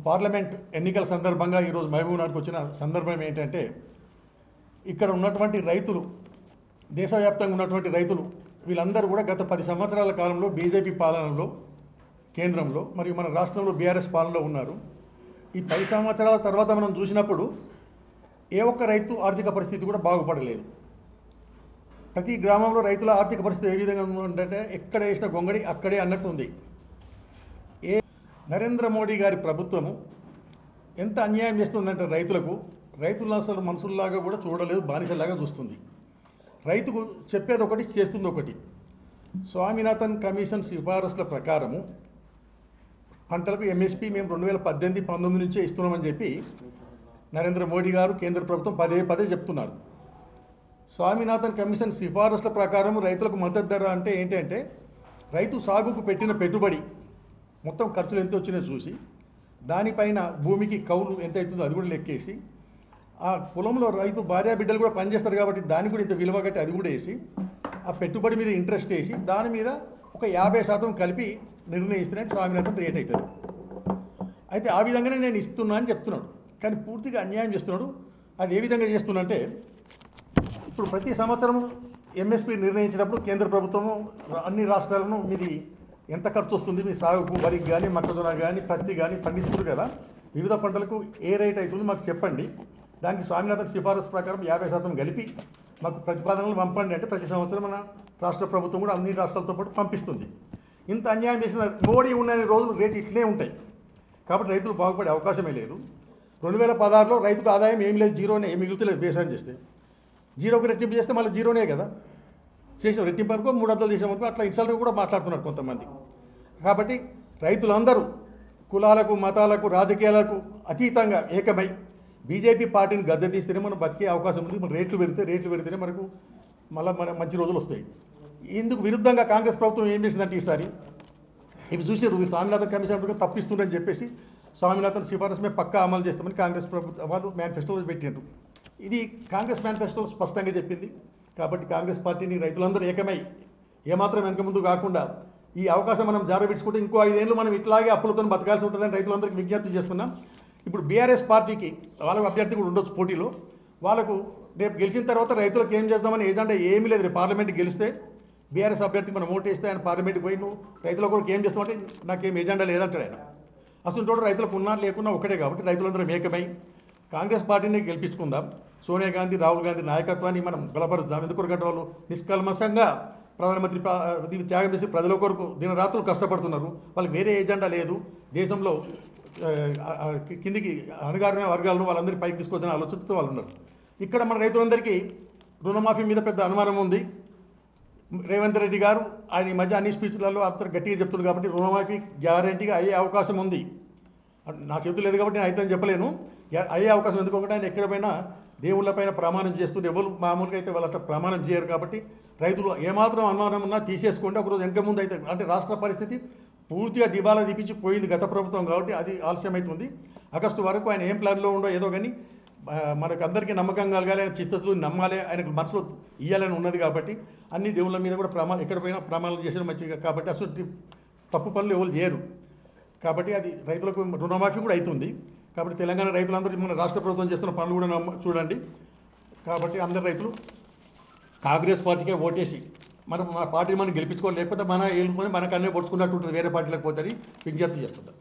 Parliament ఎన్నికల సందర్భంగా ఈరోజు మహబూబ్నగర్కి వచ్చిన సందర్భం ఏంటంటే ఇక్కడ ఉన్నటువంటి రైతులు, దేశవ్యాప్తంగా ఉన్నటువంటి రైతులు వీళ్ళందరూ కూడా గత 10 సంవత్సరాల కాలంలో బీజేపీ పాలనలో కేంద్రంలో మరియు మన రాష్ట్రంలో బీఆర్ఎస్ పాలనలో ఉన్నారు. ఈ 10 సంవత్సరాల తర్వాత మనం చూసినప్పుడు ఏ ఒక్క రైతు ఆర్థిక పరిస్థితి కూడా బాగుపడలేదు. ప్రతి గ్రామంలో రైతుల ఆర్థిక పరిస్థితి ఏ విధంగా ఉందంటే ఎక్కడ వేసిన గొంగడి అక్కడే అన్నట్టు ఉంది. నరేంద్ర మోడీ గారి ప్రభుత్వము ఎంత అన్యాయం చేస్తుందంటే రైతులను అసలు మనుషుల్లాగా కూడా చూడలేదు, బానిసలాగా చూస్తుంది. రైతుకు చెప్పేది ఒకటి, చేస్తుంది ఒకటి. స్వామినాథన్ కమిషన్ సిఫారసుల ప్రకారము పంటలకు ఎంఎస్పీ మేము 2018-19 నుంచే ఇస్తున్నామని చెప్పి నరేంద్ర మోడీ గారు, కేంద్ర ప్రభుత్వం పదే చెప్తున్నారు. స్వామినాథన్ కమిషన్ సిఫారసుల ప్రకారం రైతులకు మద్దతు ధర అంటే ఏంటంటే రైతు సాగుకు పెట్టిన పెట్టుబడి మొత్తం ఖర్చులు ఎంత వచ్చినాయో చూసి దానిపైన భూమికి కౌలు ఎంత అవుతుందో అది కూడా లెక్కేసి ఆ పొలంలో రైతు భార్య బిడ్డలు కూడా పనిచేస్తారు కాబట్టి దానికి కూడా ఇంత విలువ కట్టి అది కూడా వేసి ఆ పెట్టుబడి మీద ఇంట్రెస్ట్ వేసి దాని మీద ఒక 50% కలిపి నిర్ణయిస్తేనే స్వామినాథన్ రేట్ అవుతుంది. అయితే ఆ విధంగానే నేను ఇస్తున్నా అని చెప్తున్నాడు, కానీ పూర్తిగా అన్యాయం చేస్తున్నాడు. అది ఏ విధంగా చేస్తున్నంటే ఇప్పుడు ప్రతి సంవత్సరం ఎంఎస్పీ నిర్ణయించినప్పుడు కేంద్ర ప్రభుత్వము అన్ని రాష్ట్రాలను మీది ఎంత ఖర్చు వస్తుంది, మీ సాగుకు వరికి కానీ మొక్కజొన్న కానీ పత్తి కానీ పండిస్తున్నారు కదా, వివిధ పంటలకు ఏ రేట్ అవుతుంది మాకు చెప్పండి, దానికి స్వామినాథన్ సిఫారసు ప్రకారం 50% కలిపి మాకు ప్రతిపాదనలు పంపండి అంటే ప్రతి సంవత్సరం మన రాష్ట్ర ప్రభుత్వం కూడా అన్ని రాష్ట్రాలతో పాటు పంపిస్తుంది. ఇంత అన్యాయం చేసిన మోడీ ఉన్న రోజులు రేటు ఇట్లే ఉంటాయి కాబట్టి రైతులు బాగుపడే అవకాశమే లేదు. 2016లో రైతుకు ఆదాయం ఏం లేదు, జీరోనే, ఏం మిగులుతలేదు. వ్యవసాయం చేస్తే జీరోకి రెట్టింపు చేస్తే మళ్ళీ జీరోనే కదా, చేసిన రెట్టింపు అనుకో 300 చేసామనుకో అట్లా ఇన్సల్ట్గా కూడా మాట్లాడుతున్నారు కొంతమంది. కాబట్టి రైతులందరూ కులాలకు, మతాలకు, రాజకీయాలకు అతీతంగా ఏకమై బీజేపీ పార్టీని గద్దె తీస్తేనే మనం బతికే అవకాశం ఉంది. మన రేట్లు పెడితేనే మనకు మన మంచి రోజులు వస్తాయి. ఇందుకు విరుద్ధంగా కాంగ్రెస్ ప్రభుత్వం ఏం చేసిందంటే ఈసారి ఇవి చూసారు, స్వామినాథన్ కమిషన్ తప్పిస్తుందని చెప్పేసి స్వామినాథన్ సిఫారసు మేము పక్కా అమలు చేస్తామని కాంగ్రెస్ ప్రభుత్వం వాళ్ళు మేనిఫెస్టోలో పెట్టినారు. ఇది కాంగ్రెస్ మేనిఫెస్టోలో స్పష్టంగా చెప్పింది. కాబట్టి కాంగ్రెస్ పార్టీని రైతులందరూ ఏకమై ఏమాత్రం వెనక ముందు కాకుండా ఈ అవకాశం మనం జారబెట్టుకుంటే ఇంకో 5 ఏళ్ళు మనం ఇట్లాగే అప్పులతో బతకాల్సి ఉంటుందని రైతులందరికీ విజ్ఞప్తి చేస్తున్నాం. ఇప్పుడు బీఆర్ఎస్ పార్టీకి వాళ్ళకు అభ్యర్థి కూడా ఉండొచ్చు పోటీలో, వాళ్ళకు రేపు గెలిచిన తర్వాత రైతులకు ఏం చేద్దామని ఏజెండా ఏమీ లేదు. రేపు పార్లమెంట్కి గెలిస్తే బీఆర్ఎస్ అభ్యర్థికి మనం ఓటు వేస్తే ఆయన పార్లమెంట్కి పోయి నువ్వు రైతుల కొరకు ఏం చేస్తామంటే నాకేం ఏజెండా లేదంటాడు ఆయన. అసలు తోడు రైతులకు ఉన్నా లేకున్నా ఒకటే కాబట్టి రైతులందరూ ఏకమై కాంగ్రెస్ పార్టీని గెలిపించుకుందాం. సోనియా గాంధీ, రాహుల్ గాంధీ నాయకత్వాన్ని మనం బలపరుద్దాం. ఎందుకొరకంటే వాళ్ళు నిష్కల్మషంగా ప్రధానమంత్రి త్యాగం చేసి ప్రజల కొరకు దినరాత్రులు కష్టపడుతున్నారు. వాళ్ళకి వేరే ఏజెండా లేదు. దేశంలో కిందికి అణగారిన వర్గాలను వాళ్ళందరినీ పైకి తీసుకొద్దని ఆలోచనతో వాళ్ళు ఉన్నారు. ఇక్కడ మన రైతులందరికీ రుణమాఫీ మీద పెద్ద అనుమానం ఉంది. రేవంత్ రెడ్డి గారు ఆయన ఈ మధ్య అన్ని స్పీచ్లలో అంత గట్టిగా చెప్తున్నారు కాబట్టి రుణమాఫీ గ్యారంటీగా అయ్యే అవకాశం ఉంది. నా చేతులు లేదు కాబట్టి నేను అయితే చెప్పలేను, అయ్యే అవకాశం. ఎందుకంటే ఆయన ఎక్కడ పోయినా దేవుళ్ళపైన ప్రమాణం చేస్తుంటే ఎవరు మామూలుగా అయితే వాళ్ళు అట్లా ప్రమాణం చేయరు. కాబట్టి రైతులు ఏమాత్రం అనుమానం ఉన్నా తీసేసుకోండి. ఒకరోజు వెనక ముందు అయితే అంటే రాష్ట్ర పరిస్థితి పూర్తిగా దివాలా తీపించి పోయింది గత ప్రభుత్వం కాబట్టి అది ఆలస్యం అవుతుంది. ఆగస్టు వరకు ఆయన ఏం ప్లాన్లో ఉండో ఏదో కానీ మనకు అందరికీ నమ్మకం కలగాలి, ఆయన చిత్తశుద్ధిని నమ్మాలి, ఆయనకు మనసులో ఇయ్యాలని ఉన్నది కాబట్టి అన్ని దేవుళ్ళ మీద కూడా ఎక్కడ పోయినా ప్రమాణాలు చేసిన మంచిగా కాబట్టి అసలు తప్పు పనులు ఎవరు చేయరు. కాబట్టి అది రైతులకు రుణమాఫీ కూడా అవుతుంది. కాబట్టి తెలంగాణ రైతులందరూ మన రాష్ట్ర ప్రభుత్వం చేస్తున్న పనులు కూడా చూడండి. కాబట్టి అందరు రైతులు కాంగ్రెస్ పార్టీకే ఓటేసి మన పార్టీ మనం గెలిపించుకోవాలి, లేకపోతే మన ఏళ్ళుకొని మనకు అన్నీ పొడుచుకున్నట్టు ఉంటుంది, వేరే పార్టీలకు పోతుంది విజ్ఞప్తి చేస్తుంటారు.